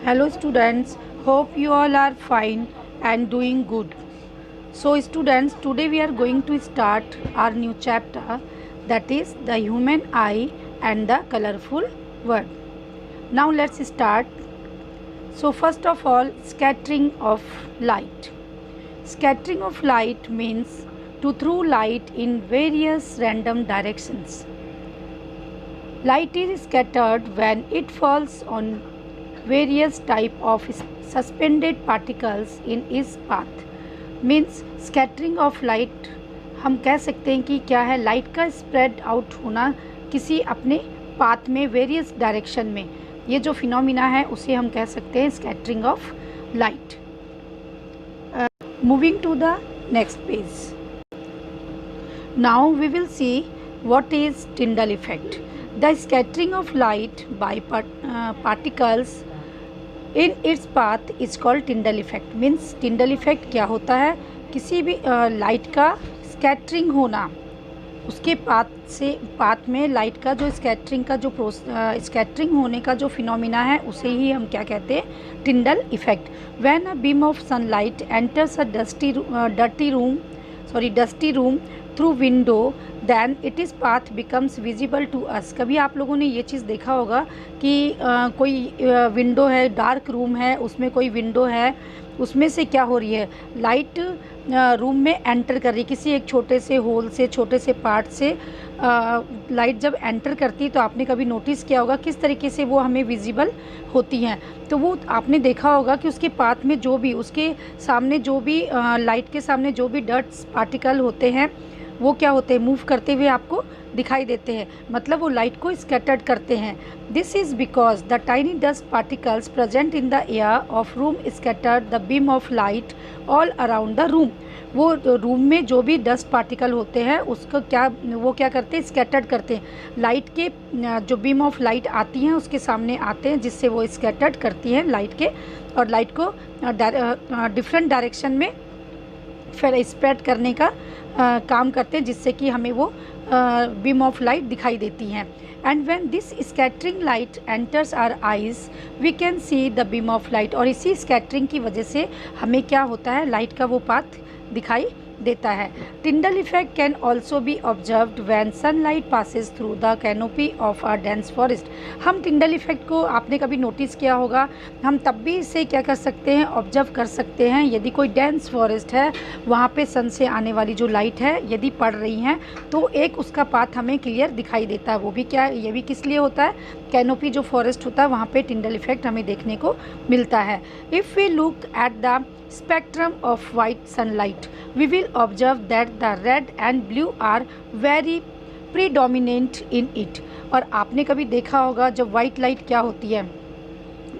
Hello students, hope you all are fine and doing good. So students, today we are going to start our new chapter, that is the human eye and the colorful world. Now let's start. So first of all, scattering of light. Scattering of light means to throw light in various random directions. Light is scattered when it falls on various type of suspended particles in its path. Means scattering of light हम कह सकते हैं कि क्या है, light का spread out होना किसी अपने पाथ में वेरियस डायरेक्शन में, ये जो फिनोमिना है उसे हम कह सकते हैं scattering of light. Moving to the next page. Now we will see what is Tyndall effect. The scattering of light by particles in its path is called Tyndall effect. Means Tyndall effect क्या होता है, किसी भी light का scattering होना, उसके path में light का जो स्कैटरिंग का जो स्कैटरिंग होने का जो फिनोमिना है उसे ही हम क्या कहते हैं, Tyndall effect. When a beam of sunlight enters a dusty room through window then it is path becomes visible to us. कभी आप लोगों ने ये चीज़ देखा होगा कि कोई विंडो है, डार्क रूम है, उसमें कोई विंडो है, उसमें से क्या हो रही है, लाइट रूम में एंटर कर रही है, किसी एक छोटे से होल से, छोटे से पार्ट से लाइट जब एंटर करती है तो आपने कभी नोटिस किया होगा किस तरीके से वो हमें विजिबल होती हैं. तो वो आपने देखा होगा कि उसके पाथ में जो भी, उसके सामने जो भी लाइट के सामने जो भी डस्ट पार्टिकल होते हैं वो क्या होते हैं, मूव करते हुए आपको दिखाई देते हैं, मतलब वो लाइट को स्कैटर्ड करते हैं. This is because the tiny dust particles present in the air of room scattered the beam of light all around the room. वो रूम में जो भी डस्ट पार्टिकल होते हैं उसको वो क्या करते हैं, स्कैटर्ड करते हैं. लाइट के जो बीम ऑफ लाइट आती हैं उसके सामने आते हैं, जिससे वो स्कैटर्ड करती हैं लाइट के, और लाइट को डिफरेंट डायरेक्शन में फिर स्प्रेड करने का काम करते हैं, जिससे कि हमें वो बीम ऑफ लाइट दिखाई देती हैं. And when this scattering light enters our eyes we can see the beam of light. और इसी स्कैटरिंग की वजह से हमें क्या होता है, लाइट का वो पाथ दिखाई देता है. Tyndall effect can also be observed when sunlight passes through the canopy of a dense forest. हम टिंडल इफेक्ट को आपने कभी नोटिस किया होगा, हम तब भी इसे क्या कर सकते हैं, ऑब्जर्व कर सकते हैं यदि कोई डेंस फॉरेस्ट है, वहाँ पे सन से आने वाली जो लाइट है यदि पड़ रही हैं तो एक उसका पाथ हमें क्लियर दिखाई देता है. वो भी क्या, ये भी किस लिए होता है, कैनोपी जो फॉरेस्ट होता है वहाँ पे टिंडल इफेक्ट हमें देखने को मिलता है. If we look at the spectrum of white sunlight we will observe that the red and blue are very predominant in it. और आपने कभी देखा होगा जब वाइट लाइट क्या होती है,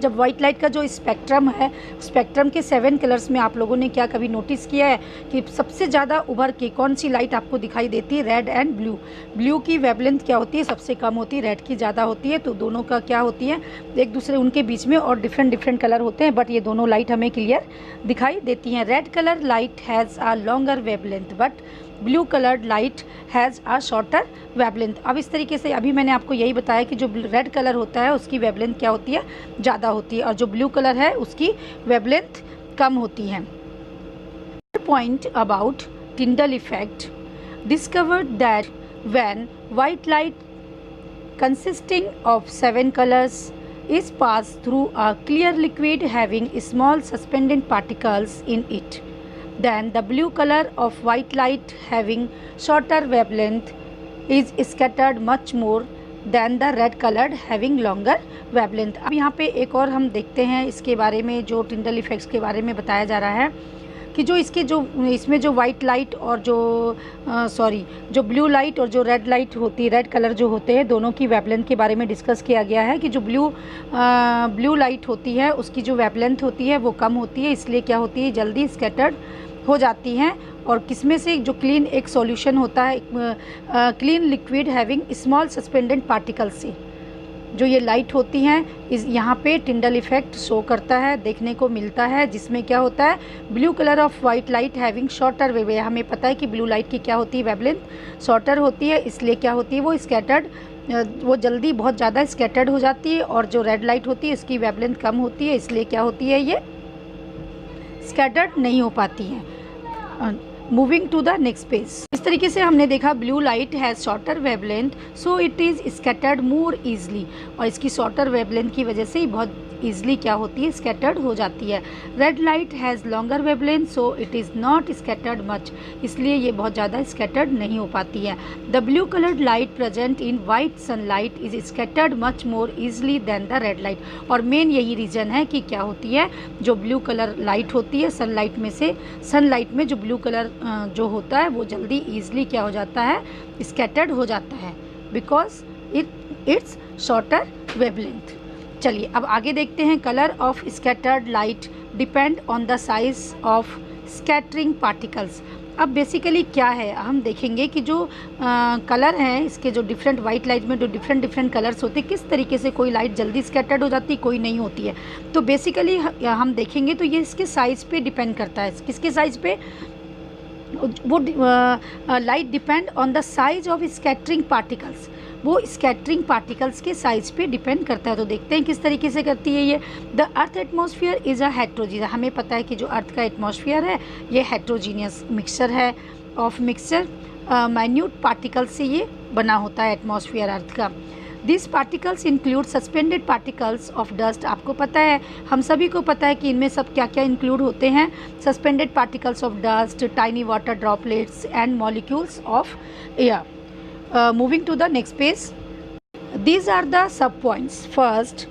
जब वाइट लाइट का जो स्पेक्ट्रम है, स्पेक्ट्रम के 7 कलर्स में आप लोगों ने क्या कभी नोटिस किया है कि सबसे ज़्यादा उभर के कौन सी लाइट आपको दिखाई देती है, रेड एंड ब्लू. ब्लू की वेवलेंथ क्या होती है, सबसे कम होती है, रेड की ज़्यादा होती है. तो दोनों का क्या होती है, एक दूसरे उनके बीच में और डिफरेंट कलर होते हैं, बट ये दोनों लाइट हमें क्लियर दिखाई देती हैं. Red colour light has a longer wavelength but blue coloured light has a shorter wavelength. अब इस तरीके से अभी मैंने आपको यही बताया कि जो रेड कलर होता है उसकी वेवलेंथ क्या होती है, ज़्यादा होती है, और जो ब्लू कलर है उसकी वेवलेंथ कम होती है. Point about Tyndall effect discovered that when white light consisting of 7 colours is passed through a clear liquid having small suspended particles in it, then the blue color of white light having shorter wavelength is scattered much more than the red colored having longer wavelength. अब यहाँ पे एक और हम देखते हैं इसके बारे में, जो टिंडल इफेक्ट्स के बारे में बताया जा रहा है कि जो इसमें जो वाइट लाइट और जो ब्लू लाइट और जो रेड लाइट होती है, रेड कलर जो होते हैं, दोनों की वेवलेंथ के बारे में डिस्कस किया गया है कि जो ब्लू लाइट होती है उसकी जो वेवलेंथ होती है वो कम होती है, इसलिए क्या होती है, जल्दी स्कैटर्ड हो जाती हैं. और किसमें से जो क्लीन एक सॉल्यूशन होता है, clean liquid having small suspended particle से जो ये लाइट होती हैं, इस यहाँ पे टिंडल इफेक्ट शो करता है, देखने को मिलता है, जिसमें क्या होता है, blue colour of white light having shorter wave. हमें पता है कि ब्लू लाइट की क्या होती है, वेवलेंथ शॉर्टर होती है, इसलिए क्या होती है, वो स्कैटर्ड वो जल्दी बहुत ज़्यादा स्कैटर्ड हो जाती है, और जो रेड लाइट होती है इसकी वेवलेंथ कम होती है, इसलिए क्या होती है, ये स्कैटर्ड नहीं हो पाती हैं। Moving to the next page. इस तरीके से हमने देखा blue light has shorter wavelength so it is scattered more easily, और इसकी शॉर्टर वेवलेंथ की वजह से ही बहुत ईजली क्या होती है, स्कैटर्ड हो जाती है। Red light has longer wavelength so it is not scattered much, इसलिए ये बहुत ज़्यादा स्कैटर्ड नहीं हो पाती है। The blue coloured light present in white sunlight is scattered much more easily than the red light, और मेन यही रीज़न है कि क्या होती है, जो ब्लू कलर लाइट होती है सनलाइट में से, सनलाइट में जो ब्लू कलर जो होता है वो जल्दी ईजली क्या हो जाता है, स्कैटर्ड हो जाता है, बिकॉज इट्स शॉर्टर वेवलेंथ। चलिए अब आगे देखते हैं। Colour of scattered light depend on the size of scattering particles. अब बेसिकली क्या है, हम देखेंगे कि जो कलर हैं इसके, जो डिफरेंट वाइट लाइट में जो डिफरेंट कलर्स होते हैं, किस तरीके से कोई लाइट जल्दी स्कैटर्ड हो जाती है, कोई नहीं होती है। तो बेसिकली हम देखेंगे तो ये इसके साइज़ पे डिपेंड करता है। किसके साइज़ पे, वो light depend on the size of scattering particles, वो स्कैटरिंग पार्टिकल्स के साइज पे डिपेंड करता है। तो देखते हैं किस तरीके से करती है ये। The earth atmosphere is a heterogeneous, हमें पता है कि जो अर्थ का एटमॉस्फेयर है ये हेट्रोजीनियस मिक्सचर है ऑफ मिक्सचर माइन्यूट पार्टिकल्स से ये बना होता है एटमॉस्फेयर अर्थ का। This particles include suspended particles of dust, आपको पता है, हम सभी को पता है कि इनमें सब क्या क्या इंक्लूड होते हैं। Suspended particles of dust, tiny water droplets and molecules of air. Moving to the next page, these are the sub points. First,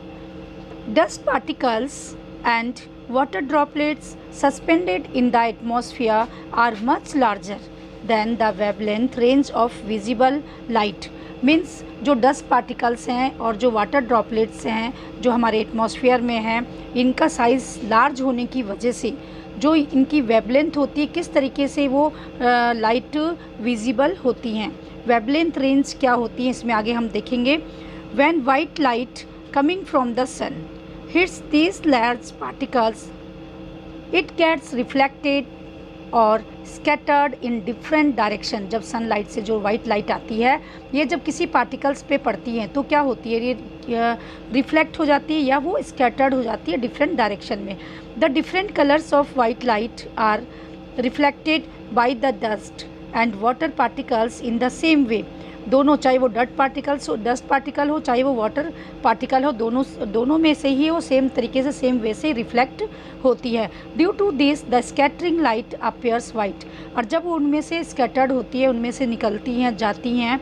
dust particles and water droplets suspended in the atmosphere are much larger than the wavelength range of visible light. Means जो dust particles हैं और जो water droplets हैं जो हमारे atmosphere में हैं, इनका साइज़ लार्ज होने की वजह से जो इनकी वेवलेंथ होती है, किस तरीके से वो लाइट विजिबल होती हैं। वेवलेंथ रेंज क्या होती है इसमें आगे हम देखेंगे। When white light coming from the sun hits these large particles it gets reflected और स्कैटर्ड इन डिफरेंट डायरेक्शन। जब सनलाइट से जो वाइट लाइट आती है, ये जब किसी पार्टिकल्स पे पड़ती हैं तो क्या होती है, ये रिफ्लेक्ट हो जाती है या वो स्कैटर्ड हो जाती है डिफरेंट डायरेक्शन में। The different colours of white light are reflected by the dust and water particles in the same way. दोनों, चाहे वो डस्ट पार्टिकल हो चाहे वो वाटर पार्टिकल हो, दोनों में से ही वो सेम तरीके से सेम वे से रिफ्लेक्ट होती है। Due to this the scattering light appears white, और जब वो उनमें से स्कैटर्ड होती है, उनमें से निकलती हैं जाती हैं,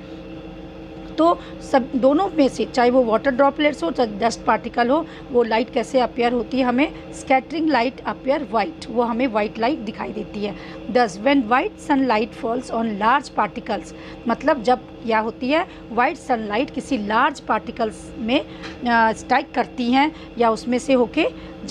तो सब दोनों में से, चाहे वो वाटर ड्रॉपलेट्स हो चाहे डस्ट पार्टिकल हो, वो लाइट कैसे अपीयर होती है, हमें स्कैटरिंग लाइट अपीयर वाइट, वो हमें वाइट लाइट दिखाई देती है। दस when white sunlight falls on large particles, मतलब जब क्या होती है, वाइट सनलाइट किसी लार्ज पार्टिकल्स में स्ट्राइक करती हैं या उसमें से होके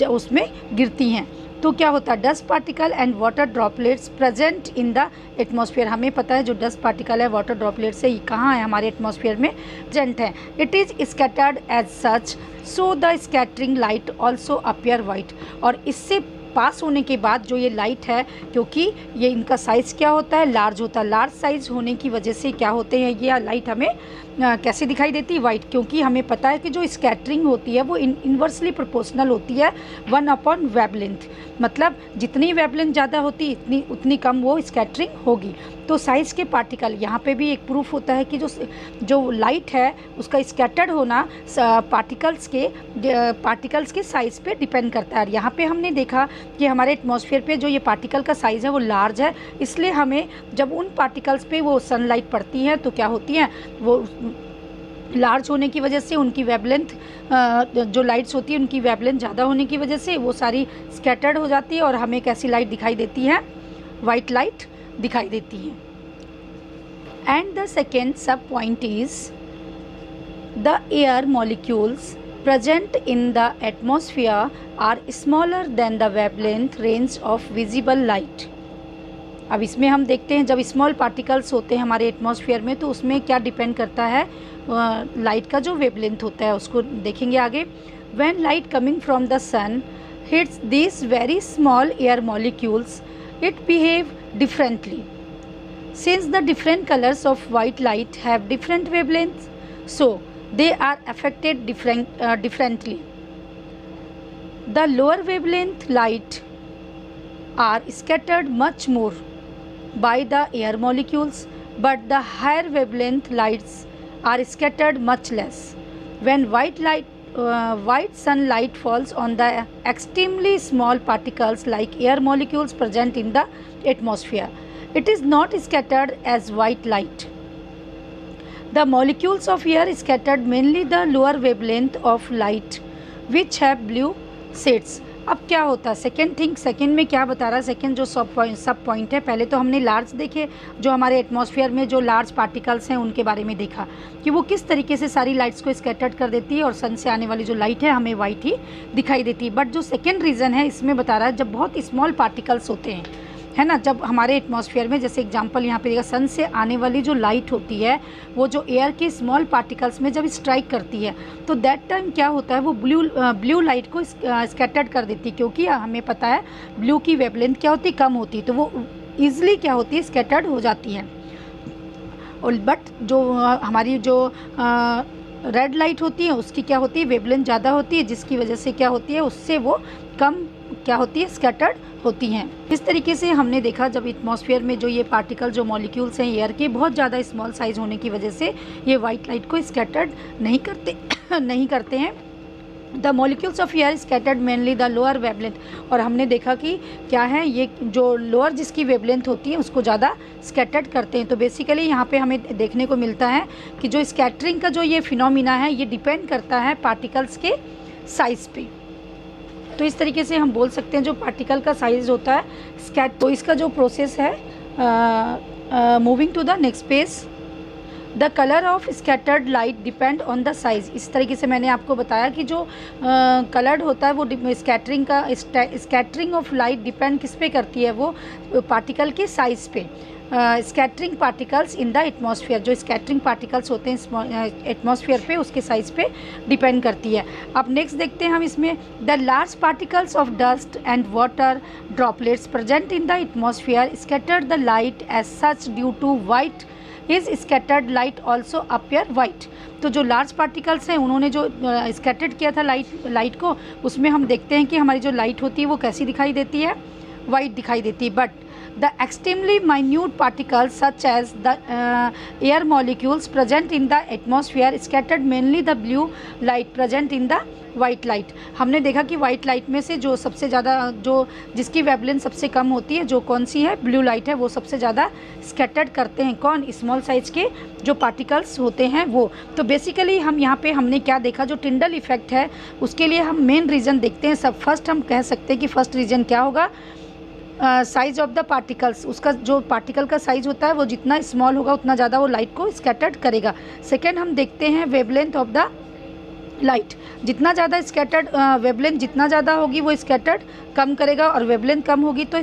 उसमें गिरती हैं, तो क्या होता है, dust particle and water droplets present in the atmosphere. हमें पता है जो डस्ट पार्टिकल है, वाटर ड्रॉपलेट्स है, ये कहाँ है, हमारे एटमॉस्फेयर में प्रेजेंट है। It is scattered as such so the scattering light also appear white, और इससे पास होने के बाद जो ये लाइट है, क्योंकि ये इनका साइज़ क्या होता है, लार्ज होता है, लार्ज साइज़ होने की वजह से क्या होते हैं, ये लाइट हमें कैसे दिखाई देती है, वाइट, क्योंकि हमें पता है कि जो स्कैटरिंग होती है वो इन्वर्सली प्रोपोर्शनल होती है 1/, वेवलेंथ, मतलब जितनी वेवलेंथ ज़्यादा होती उतनी कम वो स्कैटरिंग होगी। तो साइज़ के पार्टिकल, यहाँ पे भी एक प्रूफ होता है कि जो लाइट है उसका स्कैटर्ड होना पार्टिकल्स के साइज़ पे डिपेंड करता है। यहाँ पे हमने देखा कि हमारे एटमॉस्फेयर पे जो ये पार्टिकल का साइज़ है वो लार्ज है, इसलिए हमें जब उन पार्टिकल्स पे वो सनलाइट पड़ती है तो क्या होती हैं, वो लार्ज होने की वजह से उनकी वेवलेंथ, जो लाइट्स होती है उनकी वेवलेंथ ज़्यादा होने की वजह से वो सारी स्कैटर्ड हो जाती है और हमें कैसी लाइट दिखाई देती है, वाइट लाइट दिखाई देती है। एंड द सेकेंड सब point is the air molecules present in the atmosphere are smaller than the wavelength range of visible light। अब इसमें हम देखते हैं जब स्मॉल पार्टिकल्स होते हैं हमारे एटमॉस्फेयर में तो उसमें क्या डिपेंड करता है, लाइट का जो वेवलेंथ होता है उसको देखेंगे आगे। When light coming from the sun hits these very small air molecules, it behave differently. Since the different colors of white light have different wavelengths, so they are affected differently. The lower wavelength light are scattered much more by the air molecules, but the higher wavelength lights are scattered much less. When white sunlight falls on the extremely small particles like air molecules present in the atmosphere, it is not scattered as white light. The molecules of air scattered mainly the lower wavelength of light which have blue shades. अब क्या होता है, second में क्या बता रहा है, second जो सब पॉइंट है, पहले तो हमने लार्ज देखे, जो हमारे एटमॉस्फेयर में जो लार्ज पार्टिकल्स हैं उनके बारे में देखा कि वो किस तरीके से सारी लाइट्स को स्कैटर्ड कर देती है और सन से आने वाली जो लाइट है हमें वाइट ही दिखाई देती है। बट जो सेकेंड रीज़न है इसमें बता रहा है जब बहुत स्मॉल पार्टिकल्स होते हैं, है ना, जब हमारे एटमॉस्फेयर में, जैसे एग्जांपल यहाँ पे देखा, सन से आने वाली जो लाइट होती है वो जो एयर के स्मॉल पार्टिकल्स में जब स्ट्राइक करती है तो दैट टाइम क्या होता है, वो ब्लू लाइट को स्कैटर्ड कर देती है, क्योंकि हमें पता है ब्लू की वेवलेंथ क्या होती है, कम होती है, तो वो ईजिली क्या होती है, स्कैटर्ड हो जाती है। और बट जो हमारी जो रेड लाइट होती है उसकी क्या होती है, वेवलेंथ ज़्यादा होती है, जिसकी वजह से क्या होती है, उससे वो कम क्या होती है, स्कैटर्ड होती हैं। इस तरीके से हमने देखा जब एटमॉस्फेयर में जो ये पार्टिकल, जो मॉलिक्यूल्स हैं एयर के, बहुत ज़्यादा स्मॉल साइज़ होने की वजह से ये वाइट लाइट को स्कैटर्ड नहीं करते हैं। The molecules of air scattered mainly the lower wavelength, और हमने देखा कि क्या है, ये जो लोअर जिसकी वेवलेंथ होती है उसको ज़्यादा स्कैटर्ड करते हैं। तो बेसिकली यहाँ पे हमें देखने को मिलता है कि जो स्कैटरिंग का जो ये फिनोमिना है ये डिपेंड करता है पार्टिकल्स के साइज़ पे। तो इस तरीके से हम बोल सकते हैं जो पार्टिकल का साइज़ होता है तो इसका जो प्रोसेस है, moving to the next page, the colour of scattered light depend on the size. इस तरीके से मैंने आपको बताया कि जो कलर्ड होता है वो स्कैटरिंग ऑफ लाइट डिपेंड किस पे करती है, वो पार्टिकल के साइज़ पे। Scattering particles in the atmosphere, जो स्कैटरिंग पार्टिकल्स होते हैं एटमॉस्फेयर पे, उसके साइज़ पे डिपेंड करती है। अब नेक्स्ट देखते हैं हम इसमें, the large particles of dust and water droplets present in the atmosphere scattered the light as such due to white is scattered light also appear white. तो जो लार्ज पार्टिकल्स हैं उन्होंने जो स्कैटर्ड किया था लाइट को, उसमें हम देखते हैं कि हमारी जो लाइट होती है वो कैसी दिखाई देती है, वाइट दिखाई देती है। But the extremely minute particles such as the air molecules present in the atmosphere scattered mainly the blue light present in the white light। हमने देखा कि वाइट लाइट में से जो सबसे ज़्यादा, जो जिसकी वेवलेंथ सबसे कम होती है, जो कौन सी है, ब्लू लाइट है, वो सबसे ज़्यादा स्कैटर्ड करते हैं कौन, स्मॉल साइज़ के जो पार्टिकल्स होते हैं वो। तो बेसिकली हम यहाँ पे हमने क्या देखा, जो टिंडल इफेक्ट है उसके लिए हम मेन रीज़न देखते हैं। सब फर्स्ट हम कह सकते हैं कि फर्स्ट रीज़न क्या होगा, साइज़ ऑफ द पार्टिकल्स, उसका जो पार्टिकल का साइज़ होता है वो जितना स्मॉल होगा उतना ज़्यादा वो लाइट को स्कैटर्ड करेगा। सेकेंड हम देखते हैं वेवलेंथ ऑफ द लाइट, जितना ज़्यादा स्कैटर्ड वेवलेंथ जितना ज़्यादा होगी वो स्कैटर्ड कम करेगा, और वेवलेंथ कम होगी तो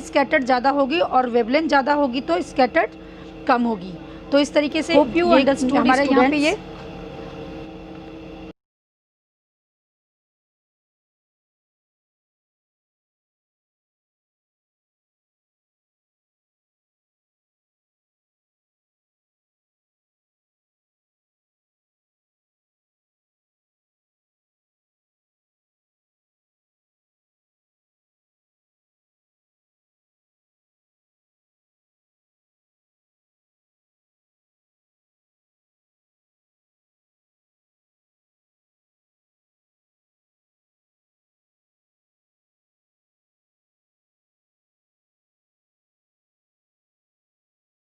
स्कैटर्ड ज़्यादा होगी, और वेवलेंथ ज़्यादा होगी तो स्कैटर्ड कम होगी। तो इस तरीके से होप यू अंडरस्टूड हमारे यहाँ पे ये